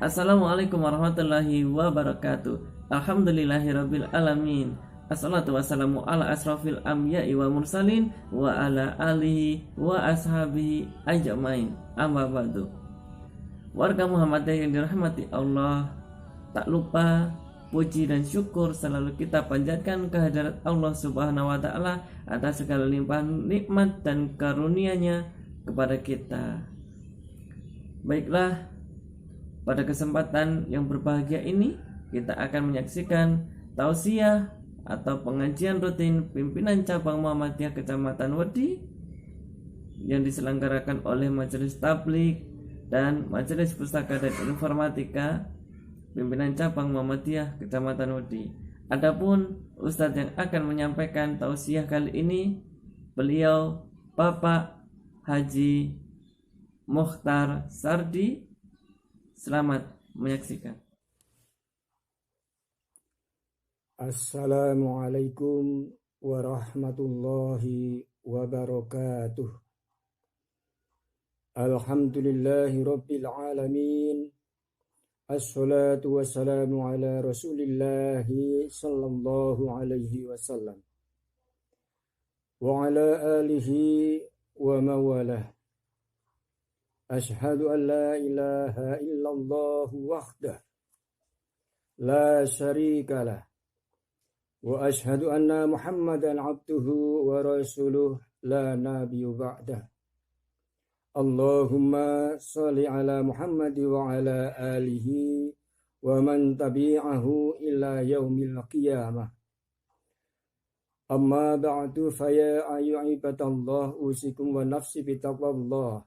Assalamualaikum warahmatullahi wabarakatuh. Alhamdulillahirabbil alamin. Assalatu wassalamu ala asrafil anbiya'i wa mursalin wa ala alihi wa ashabihi ajmain. Amma ba'du. Warga Muhammadiyah yang dirahmati Allah, tak lupa puji dan syukur selalu kita panjatkan kehadirat Allah Subhanahu wa taala atas segala limpahan nikmat dan karunia-Nya kepada kita. Baiklah, pada kesempatan yang berbahagia ini kita akan menyaksikan tausiah atau pengajian rutin pimpinan cabang Muhammadiyah Kecamatan Wedi yang diselenggarakan oleh Majelis Tabligh dan Majelis Pustaka dan Informatika pimpinan cabang Muhammadiyah Kecamatan Wedi. Adapun Ustadz yang akan menyampaikan tausiah kali ini, beliau Bapak Haji Mukhtar Sardi. Selamat menyaksikan. Assalamualaikum warahmatullahi wabarakatuh. Alhamdulillahi rabbil alamin. Assalatu wassalamu ala rasulillahi sallallahu alaihi wasallam wa ala alihi wa mawalah. Ashhadu an la ilaha illallah wahdah la syarika lah wa ashhadu anna Muhammadan abduhu wa rasuluh la nabiyyu ba'dah. Allahumma shalli ala Muhammad wa ala alihi wa man tabi'ahu ila yaumil qiyamah. Amma ba'du, fa ya ayyuhibadallah usikum wa nafsi bitaqwallah.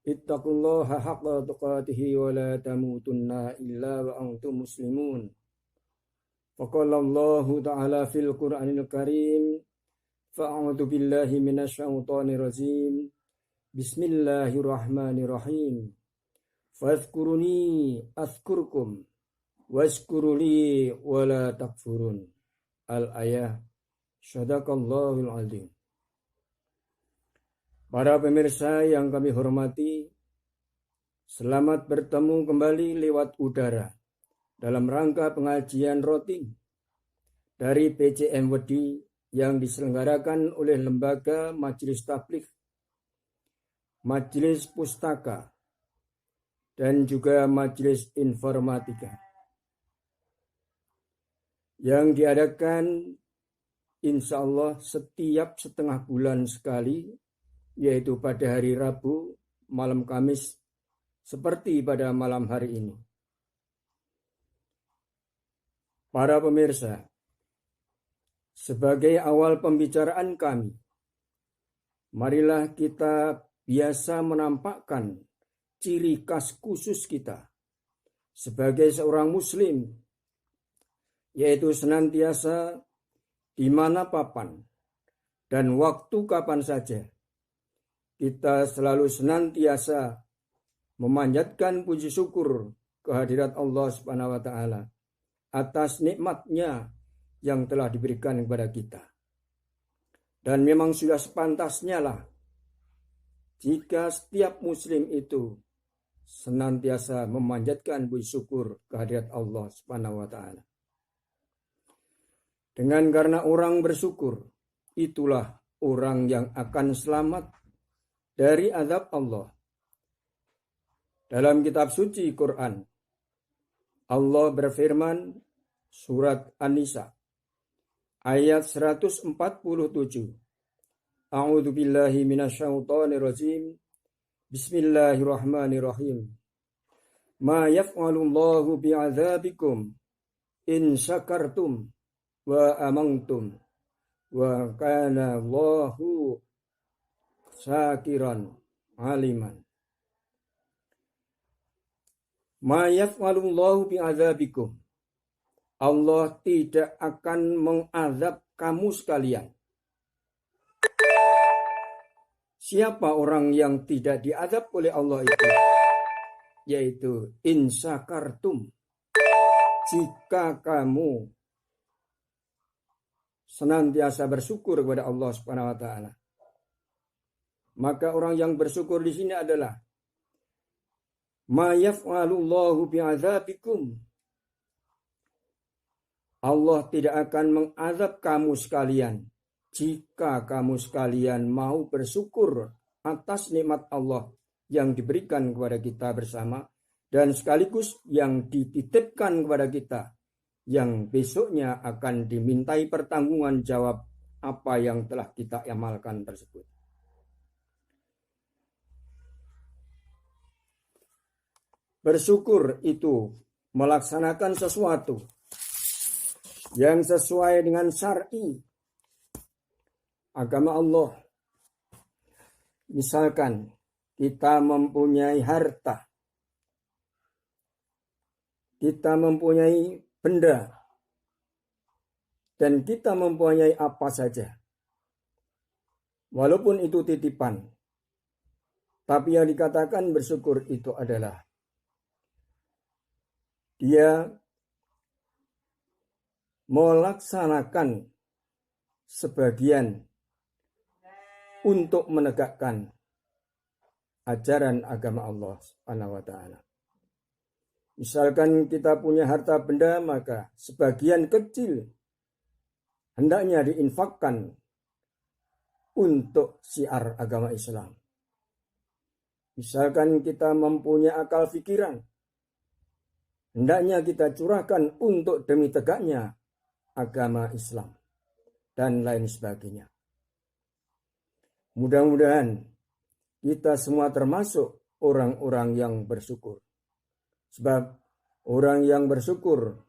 Ittaqullaha haqqa tuqatih wa la tamutunna illa wa antum muslimun. Faqala Allah ta'ala fil Qur'anil Karim, fa'udzu billahi minasyaitonir rajim. Bismillahirrahmanirrahim. Fadhkuruni azkurkum washkuruli wa la takfurun. Al-ayah. Shadaqallahul azim. Para pemirsa yang kami hormati, selamat bertemu kembali lewat udara dalam rangka pengajian rutin dari PCM Wedi yang diselenggarakan oleh Lembaga Majelis Tabligh, Majelis Pustaka, dan juga Majelis Informatika yang diadakan insya Allah setiap setengah bulan sekali, yaitu pada hari Rabu, malam Kamis, seperti pada malam hari ini. Para pemirsa, sebagai awal pembicaraan kami, marilah kita biasa menampakkan ciri khas khusus kita sebagai seorang Muslim, yaitu senantiasa di mana papan dan waktu kapan saja kita selalu senantiasa memanjatkan puji syukur kehadirat Allah Subhanahu wa taala atas nikmat-Nya yang telah diberikan kepada kita. Dan memang sudah sepantasnya lah jika setiap muslim itu senantiasa memanjatkan puji syukur kehadirat Allah Subhanahu wa taala. Dengan karena orang bersyukur, itulah orang yang akan selamat dari azab Allah. Dalam kitab suci Quran, Allah berfirman surat An-Nisa ayat 147. A'udzu billahi minasyaitonir rajim. Bismillahirrahmanirrahim. Ma yaf'alullahu bi'adzabikum in syakartum wa amantum wa kana Allahu syakiran aliman. Ma yaf'alullahu bi'adzabikum. Allah tidak akan mengazab kamu sekalian. Siapa orang yang tidak diazab oleh Allah itu? Yaitu in syakartum. Jika kamu senantiasa bersyukur kepada Allah Subhanahu wa taala. Maka orang yang bersyukur di sini adalah ma yaf'alullahu bi'adzabikum. Allah tidak akan mengazab kamu sekalian jika kamu sekalian mau bersyukur atas nikmat Allah yang diberikan kepada kita bersama dan sekaligus yang dititipkan kepada kita yang besoknya akan dimintai pertanggungan jawab apa yang telah kita amalkan tersebut. Bersyukur itu melaksanakan sesuatu yang sesuai dengan syar'i agama Allah. Misalkan kita mempunyai harta, kita mempunyai benda, dan kita mempunyai apa saja. Walaupun itu titipan, tapi yang dikatakan bersyukur itu adalah dia melaksanakan sebagian untuk menegakkan ajaran agama Allah Subhanahu wa taala. Misalkan kita punya harta benda, maka sebagian kecil hendaknya diinfakkan untuk syiar agama Islam. Misalkan kita mempunyai akal pikiran, hendaknya kita curahkan untuk demi tegaknya agama Islam dan lain sebagainya. Mudah-mudahan kita semua termasuk orang-orang yang bersyukur. Sebab orang yang bersyukur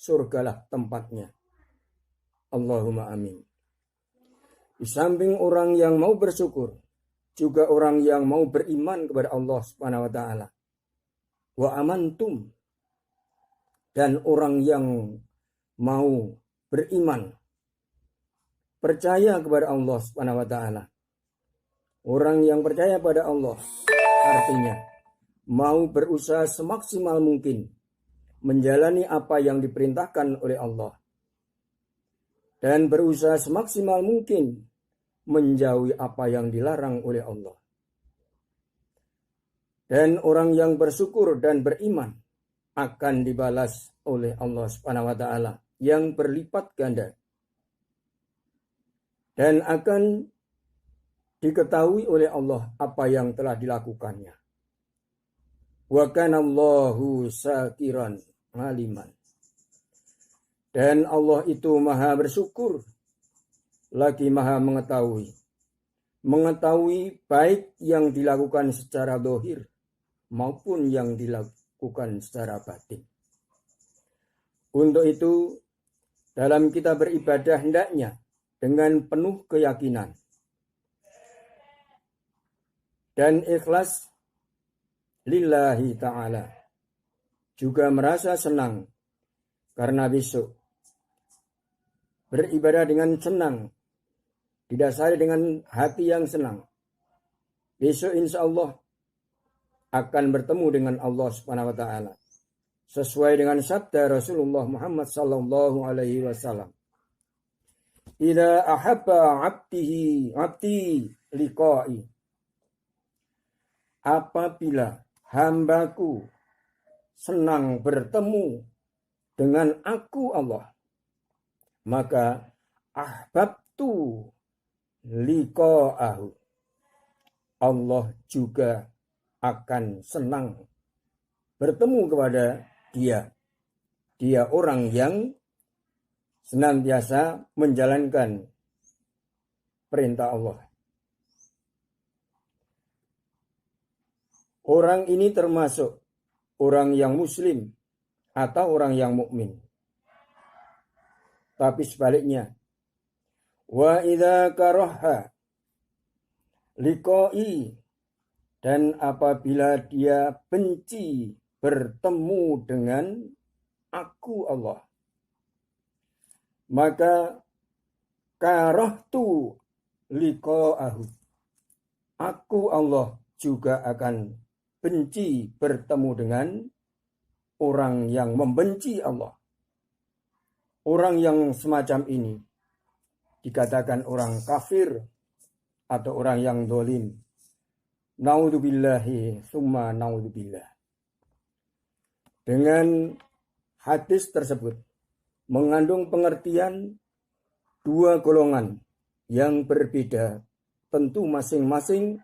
surgalah tempatnya. Allahumma amin. Di samping orang yang mau bersyukur, juga orang yang mau beriman kepada Allah Subhanahu wa taala. Wa amantum, dan orang yang mau beriman, percaya kepada Allah Subhanahu wa taala. Orang yang percaya pada Allah artinya mau berusaha semaksimal mungkin menjalani apa yang diperintahkan oleh Allah dan berusaha semaksimal mungkin menjauhi apa yang dilarang oleh Allah. Dan orang yang bersyukur dan beriman akan dibalas oleh Allah Subhanahu wa taala yang berlipat ganda dan akan diketahui oleh Allah apa yang telah dilakukannya. Wa kana Allahu syakiran aliman. Dan Allah itu maha bersyukur, lagi maha mengetahui. Mengetahui baik yang dilakukan secara zahir maupun yang dilakukan secara batin. Untuk itu, dalam kita beribadah hendaknya dengan penuh keyakinan dan ikhlas lillahi ta'ala. Juga merasa senang karena besok beribadah dengan senang, didasari dengan hati yang senang. Besok insya Allah akan bertemu dengan Allah Subhanahu wa taala. Sesuai dengan sabda Rasulullah Muhammad sallallahu alaihi wasallam. Idza ahabba 'abdi liqa'i. Apabila hambaku senang bertemu dengan aku Allah, maka ahbabtu liqa'ahu. Allah juga akan senang bertemu kepada dia. Dia orang yang senantiasa menjalankan perintah Allah. Orang ini termasuk orang yang muslim atau orang yang mukmin. Tapi sebaliknya, wa idza karaha liqa'i, dan apabila dia benci bertemu dengan aku Allah, maka karahtu liqa'ahu. Aku Allah juga akan benci bertemu dengan orang yang membenci Allah. Orang yang semacam ini dikatakan orang kafir atau orang yang dolim. Naudzubillahi summa naudzubillah. dengan hadis tersebut mengandung pengertian dua golongan yang berbeda. Tentu masing-masing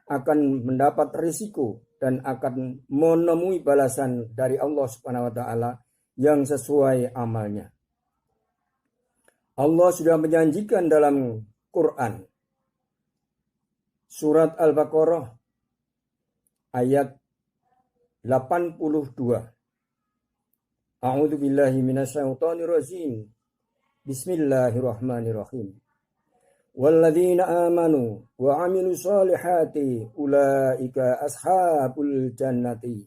akan mendapat risiko dan akan menemui balasan dari Allah Subhanahu wa taala yang sesuai amalnya. Allah sudah menjanjikan dalam Quran surat Al-Baqarah ayat 82. A'udzu billahi minasyaitonir rajim. Bismillahirrahmanirrahim. Walladzina amanu wa 'amilus solihati ulaika ashabul jannati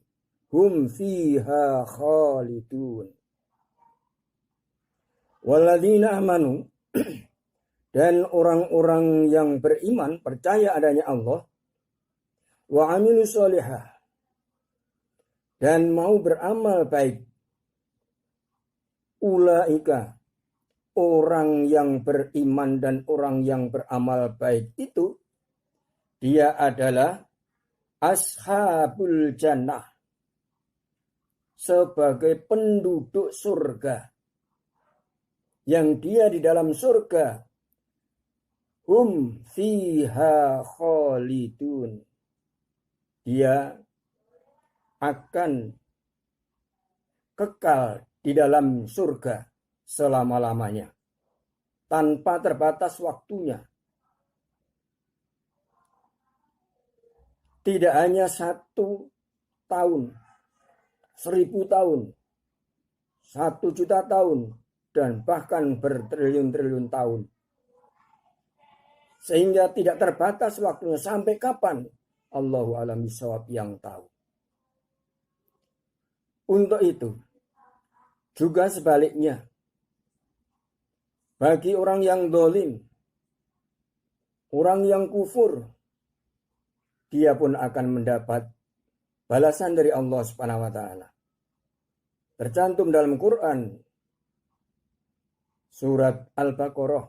hum fiha khalidun. Walladzina amanu dan orang-orang yang beriman percaya adanya Allah wa 'amilus solihah dan mau beramal baik, ulaika orang yang beriman dan orang yang beramal baik itu dia adalah ashabul jannah, sebagai penduduk surga, yang dia di dalam surga hum fiha khalidun, dia akan kekal di dalam surga selama-lamanya, tanpa terbatas waktunya. Tidak hanya 1 tahun, 1000 tahun, 1.000.000 tahun, dan bahkan bertriliun-triliun tahun. Sehingga tidak terbatas waktunya sampai kapan, Allahu a'lam bishawab yang tahu. Untuk itu, juga sebaliknya, bagi orang yang zalim, orang yang kufur, dia pun akan mendapat balasan dari Allah Subhanahu wa taala. Tercantum dalam Quran surat Al-Baqarah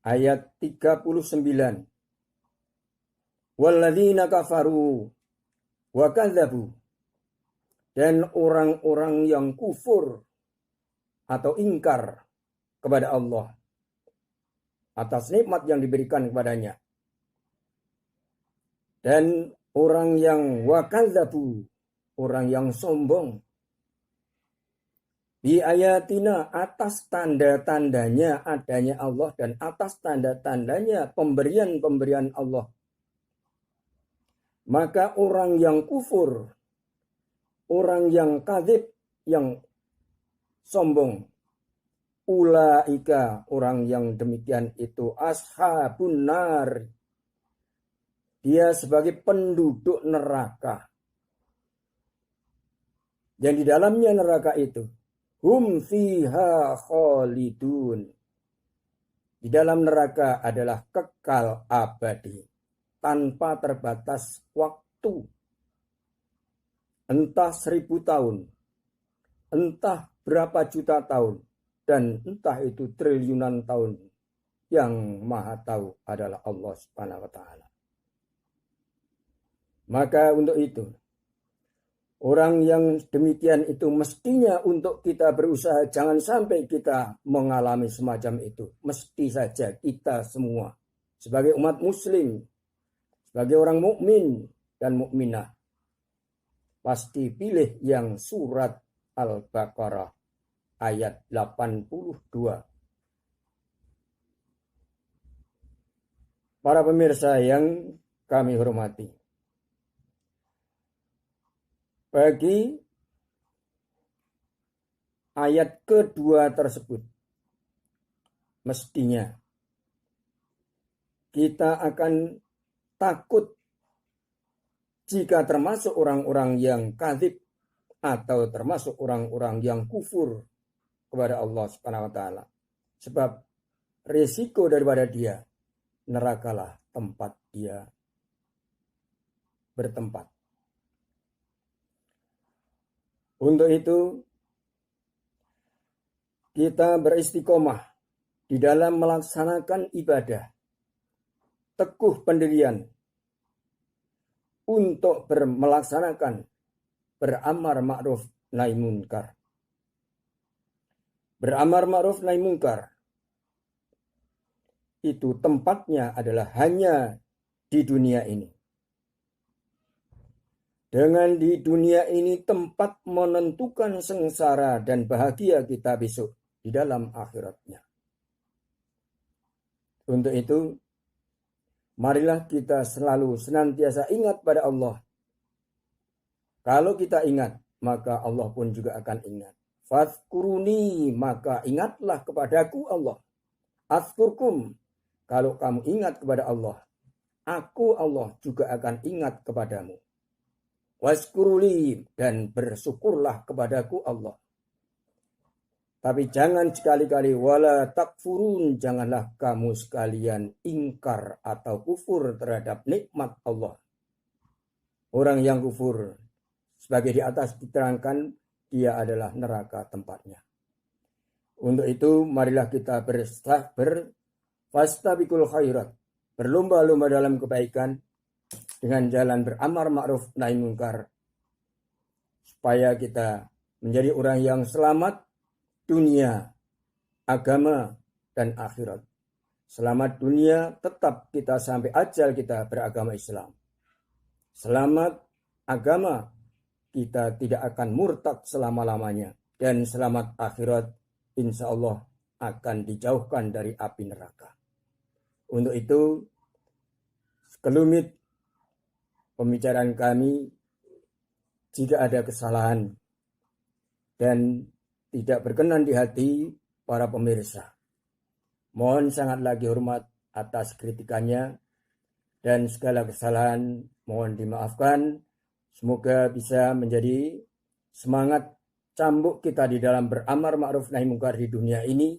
ayat 39. Walladzina kafaru wa kadzabu, dan orang-orang yang kufur atau ingkar kepada Allah atas nikmat yang diberikan kepadanya, dan orang yang wakadzabu, orang yang sombong, bi ayatina, atas tanda-tandanya adanya Allah dan atas tanda-tandanya pemberian-pemberian Allah. Maka orang yang kufur, orang yang kadzib, yang sombong, ulaika, orang yang demikian itu ashabun nar, dia sebagai penduduk neraka. Dan di dalamnya neraka itu hum fiha khalidun, di dalam neraka adalah kekal abadi tanpa terbatas waktu, entah 1000 tahun, entah berapa juta tahun, dan entah itu triliunan tahun. Yang maha tahu adalah Allah Subhanahu wa taala. Maka untuk itu, orang yang demikian itu mestinya untuk kita berusaha jangan sampai kita mengalami semacam itu. Mesti saja kita semua sebagai umat muslim, sebagai orang mukmin dan mukminah, pasti pilih yang surat Al-Baqarah ayat 82. Para pemirsa yang kami hormati, bagi ayat kedua tersebut, mestinya kita akan takut jika termasuk orang-orang yang kadzib atau termasuk orang-orang yang kufur kepada Allah Subhanahu wa taala. Sebab risiko daripada dia, nerakalah tempat dia bertempat. Untuk itu, kita beristiqomah di dalam melaksanakan ibadah, teguh pendirian untuk melaksanakan beramar ma'ruf nahi munkar. Beramar ma'ruf nahi munkar itu tempatnya adalah hanya di dunia ini. Dengan di dunia ini tempat menentukan sengsara dan bahagia kita besok di dalam akhiratnya. Untuk itu, marilah kita selalu senantiasa ingat pada Allah. Kalau kita ingat, maka Allah pun juga akan ingat. Fadhkuruni, maka ingatlah kepadaku Allah. Azkurkum, kalau kamu ingat kepada Allah, aku Allah juga akan ingat kepadamu. Waskuruli, dan bersyukurlah kepadaku Allah. Tapi jangan sekali-kali wala takfurun, janganlah kamu sekalian ingkar atau kufur terhadap nikmat Allah. Orang yang kufur, sebagai di atas diterangkan, dia adalah neraka tempatnya. Untuk itu, marilah kita fastabiqul khairat, berlomba-lomba dalam kebaikan dengan jalan beramar ma'ruf nahi munkar, supaya kita menjadi orang yang selamat dunia, agama, dan akhirat. Selamat dunia, tetap kita sampai ajal kita beragama Islam. Selamat agama, kita tidak akan murtad selama-lamanya. Dan selamat akhirat, insya Allah akan dijauhkan dari api neraka. Untuk itu, sekelumit pembicaraan kami, jika ada kesalahan dan tidak berkenan di hati para pemirsa, mohon sangat lagi hormat atas kritikannya, dan segala kesalahan mohon dimaafkan. Semoga bisa menjadi semangat cambuk kita di dalam beramar ma'ruf nahi munkar di dunia ini.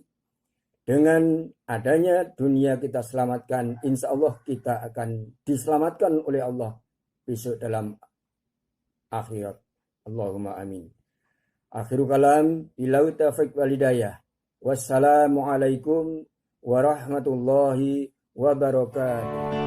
Dengan adanya dunia kita selamatkan, insya Allah kita akan diselamatkan oleh Allah besok dalam akhirat. Allahumma amin. Akhiru kalam, billahi taufiq wal hidayah. Wassalamualaikum warahmatullahi wabarakatuh.